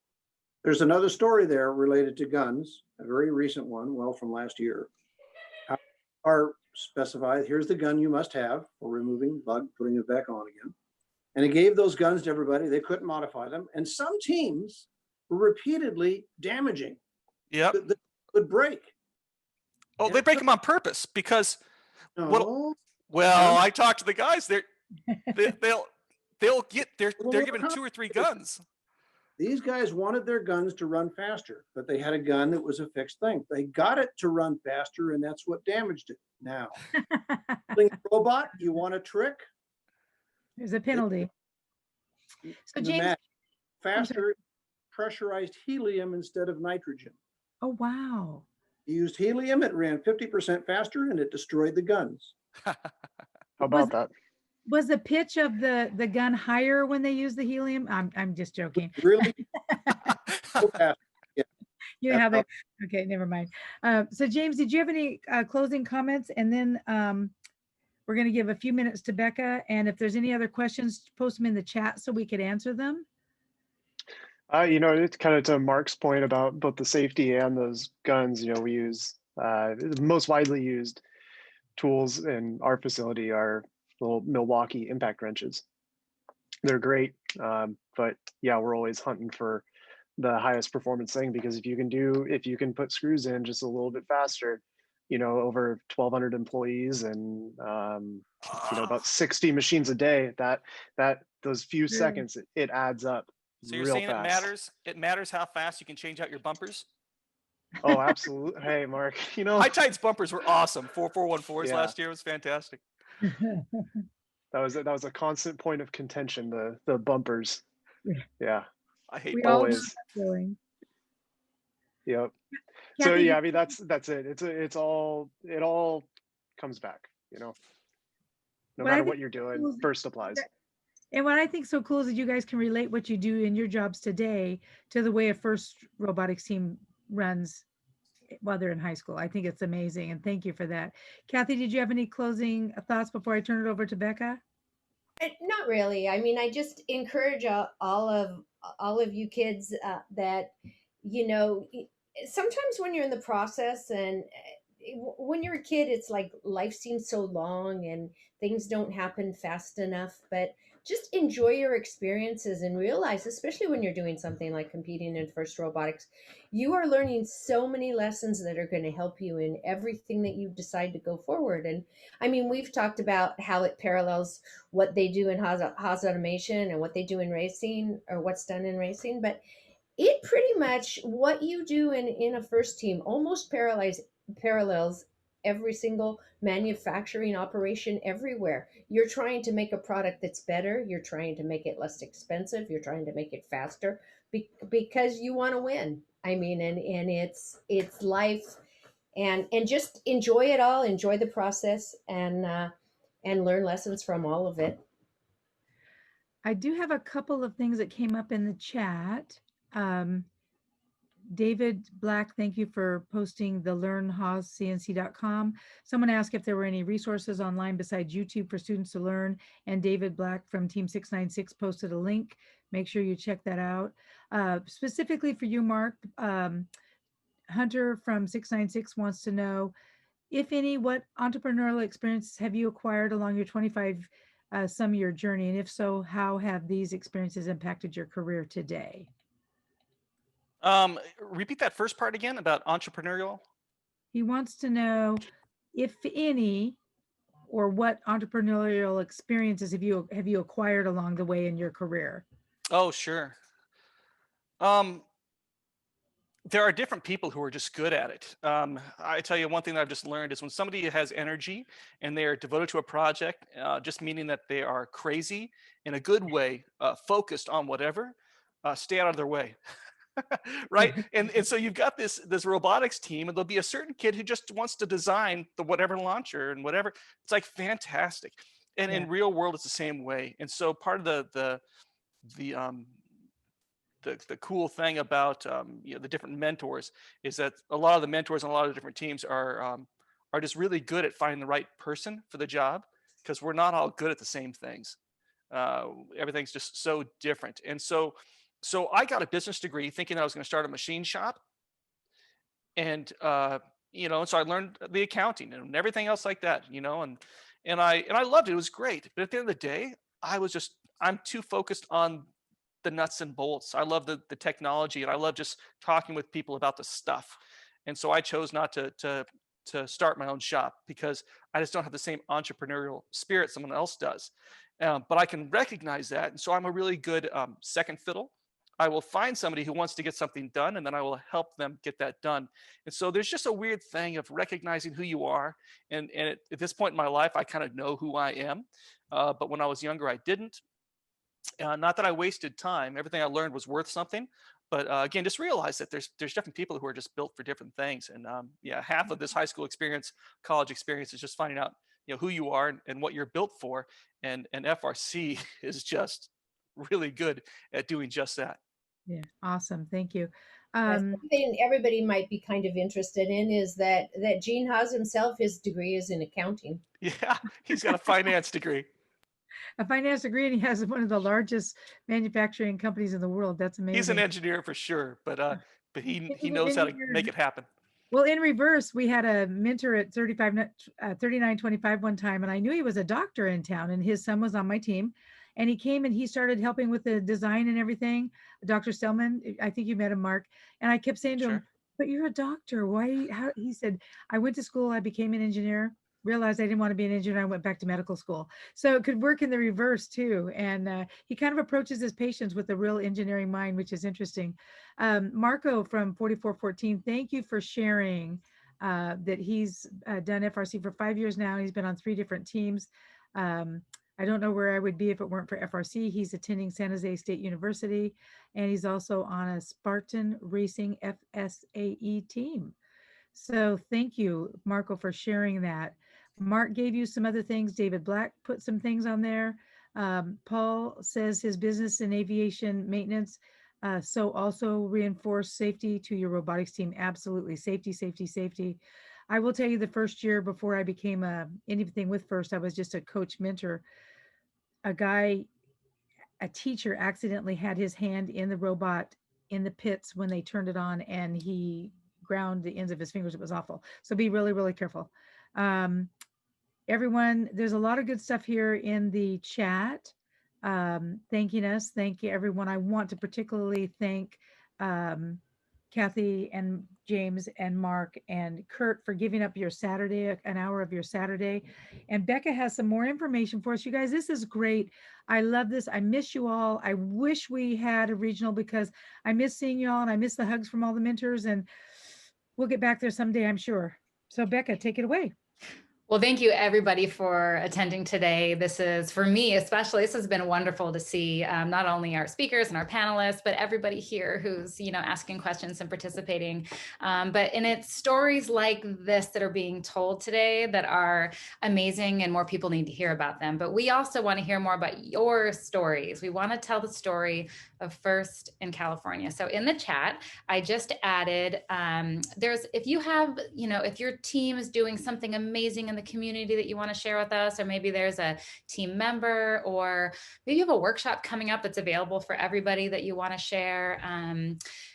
There's another story there related to guns, a very recent one, well, from last year. Are specified, here's the gun you must have for removing bug, putting it back on again. And it gave those guns to everybody. They couldn't modify them. And some teams were repeatedly damaging. Yep. That would break. Oh, they break them on purpose because, no. Well, I talked to the guys. They're given 2 or 3 guns. These guys wanted their guns to run faster, but they had a gun that was a fixed thing. They got it to run faster, and that's what damaged it. Now, robot, you want a trick? There's a penalty. So James, faster pressurized helium instead of nitrogen. Oh, wow. He used helium, it ran 50% faster, and it destroyed the guns. How about that? Was the pitch of the gun higher when they used the helium? I'm just joking. Really? So fast. Yeah. You know how they, okay, never mind. So James, did you have any closing comments? And then we're going to give a few minutes to Becca. And if there's any other questions, post them in the chat so we could answer them. It's kind of to Mark's point about both the safety and those guns. We use the most widely used tools in our facility are little Milwaukee impact wrenches. They're great, but yeah, we're always hunting for the highest performance thing, because if you can put screws in just a little bit faster, over 1,200 employees and about 60 machines a day, that those few seconds, it adds up. So you're real saying fast. it matters how fast you can change out your bumpers? Oh, absolutely. Hey, Mark, High Tides bumpers were awesome. 4414s Yeah. last year was fantastic. That was a constant point of contention, the bumpers. Yeah. I hate We always. Kathy, Yep. So yeah, I mean that's it. It all comes back, no matter what you're doing, first applies. And what I think so cool is that you guys can relate what you do in your jobs today to the way a FIRST robotics team runs while they're in high school. I think it's amazing, and thank you for that. Kathy, did you have any closing thoughts before I turn it over to Becca? Not really. I mean, I just encourage all of you kids that sometimes when you're in the process and when you're a kid, it's like life seems so long and things don't happen fast enough. But just enjoy your experiences and realize, especially when you're doing something like competing in FIRST Robotics, you are learning so many lessons that are going to help you in everything that you decide to go forward. And I mean, we've talked about how it parallels what they do in Haas Automation and what they do in racing, or what's done in racing, but it pretty much, what you do in a FIRST team almost parallels every single manufacturing operation everywhere. You're trying to make a product that's better, you're trying to make it less expensive, you're trying to make it faster, because you want to win. I mean, and it's life, and just enjoy it all, enjoy the process, and learn lessons from all of it. I do have a couple of things that came up in the chat. David Black, thank you for posting the learnhaascnc.com. Someone asked if there were any resources online besides YouTube for students to learn, and David Black from Team 696 posted a link. Make sure you check that out. Specifically for you, Mark, Hunter from 696 wants to know, if any, what entrepreneurial experiences have you acquired along your 25 some year journey? And if so, how have these experiences impacted your career today? Repeat that first part again about entrepreneurial. He wants to know if any, or what entrepreneurial experiences have you acquired along the way in your career? Oh, sure. There are different people who are just good at it. I tell you, one thing that I've just learned is when somebody has energy and they are devoted to a project, just meaning that they are crazy in a good way, focused on whatever, stay out of their way. Right. And so you've got this robotics team, and there'll be a certain kid who just wants to design the whatever launcher and whatever. It's like fantastic. And in real world, it's the same way. And so part of the the cool thing about the different mentors is that a lot of the mentors on a lot of different teams are just really good at finding the right person for the job, because we're not all good at the same things. Everything's just so different. And so I got a business degree thinking that I was going to start a machine shop. And so I learned the accounting and everything else like that, and I loved it. It was great. But at the end of the day, I'm too focused on the nuts and bolts. I love the technology, and I love just talking with people about the stuff. And so I chose not to start my own shop, because I just don't have the same entrepreneurial spirit someone else does. But I can recognize that. And so I'm a really good second fiddle. I will find somebody who wants to get something done, and then I will help them get that done. And so there's just a weird thing of recognizing who you are. And at this point in my life, I kind of know who I am. But when I was younger, I didn't. Not that I wasted time. Everything I learned was worth something. But again, just realize that there's different people who are just built for different things. And half of this high school experience, college experience, is just finding out who you are and what you're built for. And FRC is just really good at doing just that. Yeah, awesome. Thank you. Something everybody might be kind of interested in is that Gene Haas himself, his degree is in accounting. Yeah, he's got a finance degree. A finance degree, and he has one of the largest manufacturing companies in the world. That's amazing. He's an engineer for sure, but he knows how to make it happen. Well, in reverse, we had a mentor at 3925 one time, and I knew he was a doctor in town, and his son was on my team. And he came and he started helping with the design and everything. Dr. Stellman, I think you met him, Mark. And I kept saying to him, but you're a doctor. Why? How? He said, I went to school, I became an engineer, realized I didn't want to be an engineer. I went back to medical school. So it could work in the reverse too. And he kind of approaches his patients with a real engineering mind, which is interesting. Marco from 4414, thank you for sharing that he's done FRC for 5 years now. He's been on 3 different teams. I don't know where I would be if it weren't for FRC. He's attending San Jose State University, and he's also on a Spartan Racing FSAE team. So thank you, Marco, for sharing that. Mark gave you some other things. David Black put some things on there. Paul says his business in aviation maintenance. So also reinforce safety to your robotics team. Absolutely. Safety, safety, safety. I will tell you, the first year before I became anything with FIRST, I was just a coach mentor. A teacher accidentally had his hand in the robot in the pits when they turned it on, and he ground the ends of his fingers. It was awful. So be really, really careful. Everyone, there's a lot of good stuff here in the chat. Thanking us. Thank you, everyone. I want to particularly thank Kathy and James and Mark and Kurt for giving up your Saturday, an hour of your Saturday. And Becca has some more information for us. You guys, this is great. I love this. I miss you all. I wish we had a regional, because I miss seeing you all, and I miss the hugs from all the mentors, and we'll get back there someday, I'm sure. So Becca, take it away. Well, thank you everybody for attending today. This is, for me especially, this has been wonderful to see not only our speakers and our panelists, but everybody here who's, asking questions and participating. But it's stories like this that are being told today that are amazing, and more people need to hear about them. But we also want to hear more about your stories. We want to tell the story of FIRST in California. So in the chat, I just added, if you have, if your team is doing something amazing in the community that you want to share with us, or maybe there's a team member, or maybe you have a workshop coming up that's available for everybody that you want to share,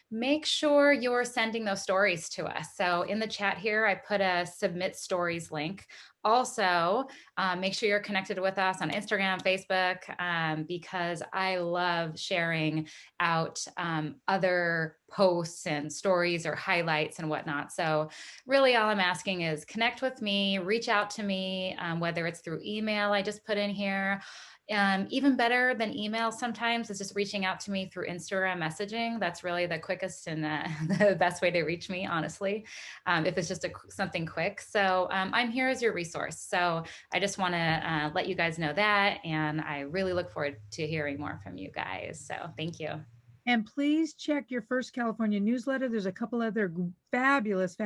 make sure you're sending those stories to us. So in the chat here, I put a submit stories link. Also, make sure you're connected with us on Instagram, Facebook, because I love sharing out other posts and stories or highlights and whatnot. So really all I'm asking is connect with me, reach out to me, whether it's through email I just put in here. Even better than email sometimes is just reaching out to me through Instagram messaging. That's really the quickest and the best way to reach me, honestly, if it's just something quick. So I'm here as your resource. So I just want to let you guys know that. And I really look forward to hearing more from you guys. So thank you. And please check your FIRST California newsletter. There's a couple other fabulous,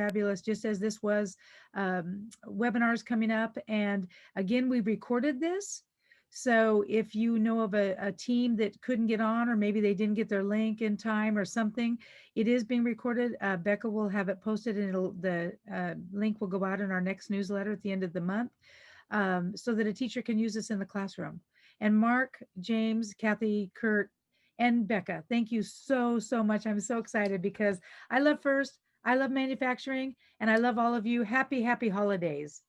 just as this was, webinars coming up. And again, we recorded this. So if you know of a team that couldn't get on, or maybe they didn't get their link in time or something, it is being recorded. Becca will have it posted, and the link will go out in our next newsletter at the end of the month, so that a teacher can use this in the classroom. And Mark, James, Kathy, Kurt, and Becca, thank you so, so much. I'm so excited because I love FIRST, I love manufacturing, and I love all of you. Happy, happy holidays.